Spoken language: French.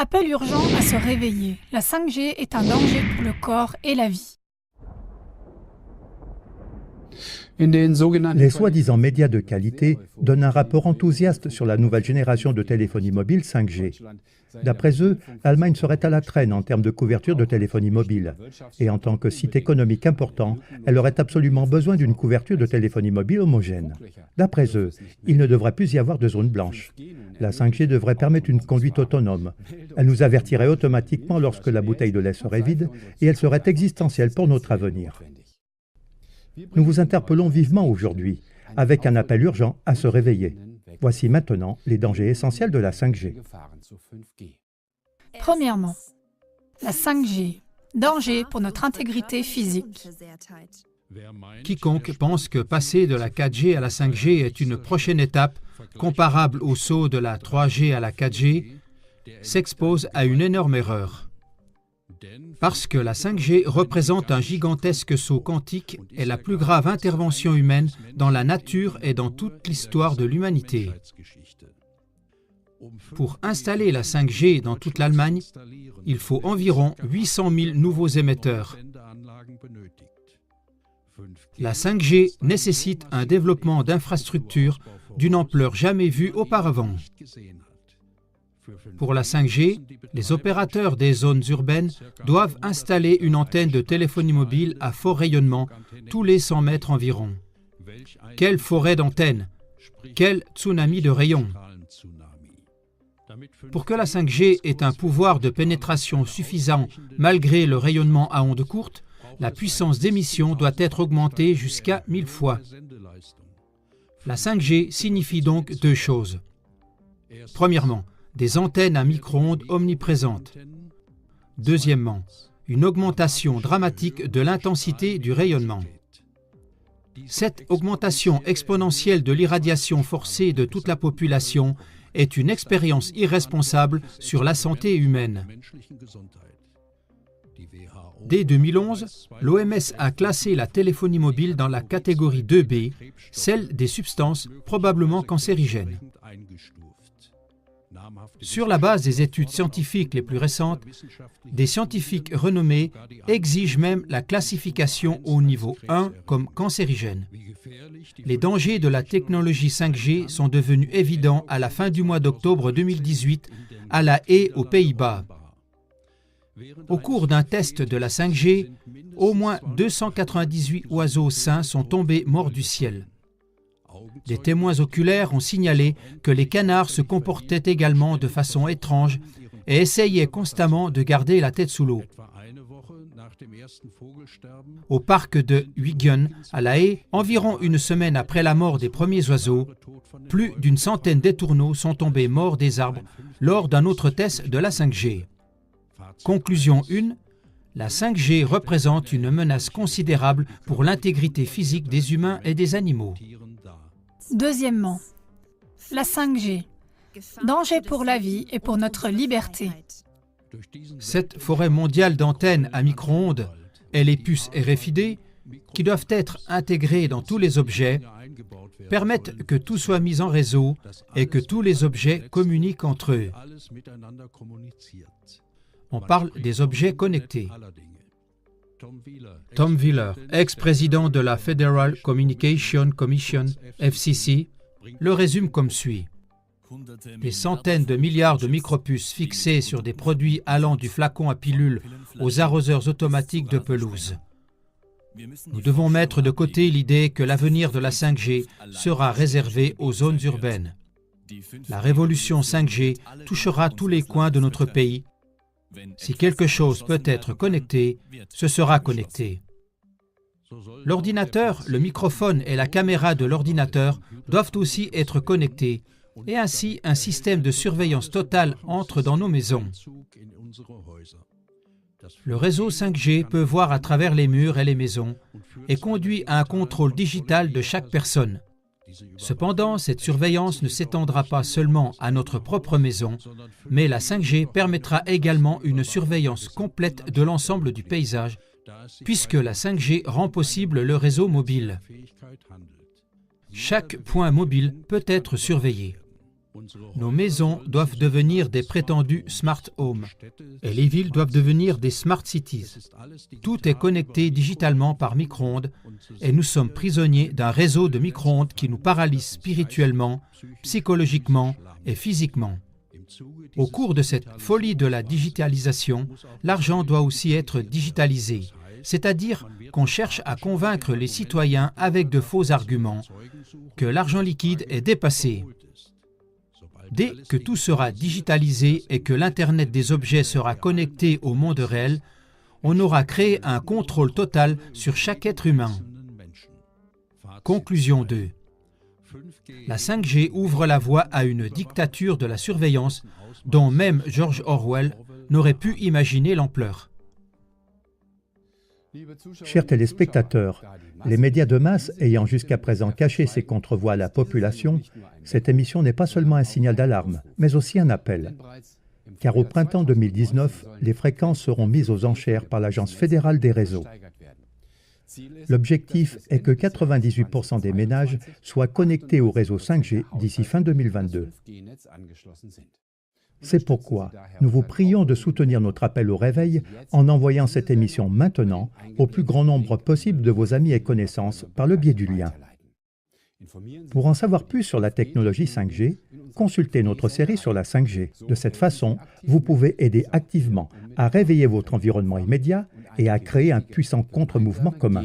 Appel urgent à se réveiller. La 5G est un danger pour le corps et la vie. Les soi-disant médias de qualité donnent un rapport enthousiaste sur la nouvelle génération de téléphonie mobile 5G. D'après eux, l'Allemagne serait à la traîne en termes de couverture de téléphonie mobile. Et en tant que site économique important, elle aurait absolument besoin d'une couverture de téléphonie mobile homogène. D'après eux, il ne devrait plus y avoir de zone blanche. La 5G devrait permettre une conduite autonome. Elle nous avertirait automatiquement lorsque la bouteille de lait serait vide et elle serait existentielle pour notre avenir. Nous vous interpellons vivement aujourd'hui, avec un appel urgent à se réveiller. Voici maintenant les dangers essentiels de la 5G. Premièrement, la 5G. Danger pour notre intégrité physique. Quiconque pense que passer de la 4G à la 5G est une prochaine étape comparable au saut de la 3G à la 4G s'expose à une énorme erreur. Parce que la 5G représente un gigantesque saut quantique et la plus grave intervention humaine dans la nature et dans toute l'histoire de l'humanité. Pour installer la 5G dans toute l'Allemagne, il faut environ 800 000 nouveaux émetteurs. La 5G nécessite un développement d'infrastructures d'une ampleur jamais vue auparavant. Pour la 5G, les opérateurs des zones urbaines doivent installer une antenne de téléphonie mobile à fort rayonnement tous les 100 mètres environ. Quelle forêt d'antennes! Quel tsunami de rayons! Pour que la 5G ait un pouvoir de pénétration suffisant malgré le rayonnement à ondes courtes, la puissance d'émission doit être augmentée jusqu'à 1000 fois. La 5G signifie donc deux choses. Premièrement, des antennes à micro-ondes omniprésentes. Deuxièmement, une augmentation dramatique de l'intensité du rayonnement. Cette augmentation exponentielle de l'irradiation forcée de toute la population est une expérience irresponsable sur la santé humaine. Dès 2011, l'OMS a classé la téléphonie mobile dans la catégorie 2B, celle des substances probablement cancérigènes. Sur la base des études scientifiques les plus récentes, des scientifiques renommés exigent même la classification au niveau 1 comme cancérigène. Les dangers de la technologie 5G sont devenus évidents à la fin du mois d'octobre 2018 à La Haye, aux Pays-Bas. Au cours d'un test de la 5G, au moins 298 oiseaux sains sont tombés morts du ciel. Des témoins oculaires ont signalé que les canards se comportaient également de façon étrange et essayaient constamment de garder la tête sous l'eau. Au parc de Huygen, à La Haye, environ une semaine après la mort des premiers oiseaux, plus d'une centaine d'étourneaux sont tombés morts des arbres lors d'un autre test de la 5G. Conclusion 1. La 5G représente une menace considérable pour l'intégrité physique des humains et des animaux. Deuxièmement, la 5G. Danger pour la vie et pour notre liberté. Cette forêt mondiale d'antennes à micro-ondes et les puces RFID, qui doivent être intégrées dans tous les objets, permettent que tout soit mis en réseau et que tous les objets communiquent entre eux. On parle des objets connectés. Tom Wheeler, ex-président de la Federal Communication Commission, FCC, le résume comme suit. Des centaines de milliards de micropuces fixées sur des produits allant du flacon à pilule aux arroseurs automatiques de pelouse. Nous devons mettre de côté l'idée que l'avenir de la 5G sera réservé aux zones urbaines. La révolution 5G touchera tous les coins de notre pays. Si quelque chose peut être connecté, ce sera connecté. L'ordinateur, le microphone et la caméra de l'ordinateur doivent aussi être connectés, et ainsi un système de surveillance totale entre dans nos maisons. Le réseau 5G peut voir à travers les murs et les maisons et conduit à un contrôle digital de chaque personne. Cependant, cette surveillance ne s'étendra pas seulement à notre propre maison, mais la 5G permettra également une surveillance complète de l'ensemble du paysage, puisque la 5G rend possible le réseau mobile. Chaque point mobile peut être surveillé. Nos maisons doivent devenir des prétendus smart homes et les villes doivent devenir des smart cities. Tout est connecté digitalement par micro-ondes et nous sommes prisonniers d'un réseau de micro-ondes qui nous paralyse spirituellement, psychologiquement et physiquement. Au cours de cette folie de la digitalisation, l'argent doit aussi être digitalisé, c'est-à-dire qu'on cherche à convaincre les citoyens avec de faux arguments que l'argent liquide est dépassé. Dès que tout sera digitalisé et que l'Internet des objets sera connecté au monde réel, on aura créé un contrôle total sur chaque être humain. Conclusion 2. La 5G ouvre la voie à une dictature de la surveillance dont même George Orwell n'aurait pu imaginer l'ampleur. Chers téléspectateurs, les médias de masse ayant jusqu'à présent caché ces contre-voix à la population, cette émission n'est pas seulement un signal d'alarme, mais aussi un appel. Car au printemps 2019, les fréquences seront mises aux enchères par l'Agence fédérale des réseaux. L'objectif est que 98% des ménages soient connectés au réseau 5G d'ici fin 2022. C'est pourquoi nous vous prions de soutenir notre appel au réveil en envoyant cette émission maintenant au plus grand nombre possible de vos amis et connaissances par le biais du lien. Pour en savoir plus sur la technologie 5G, consultez notre série sur la 5G. De cette façon, vous pouvez aider activement à réveiller votre environnement immédiat et à créer un puissant contre-mouvement commun.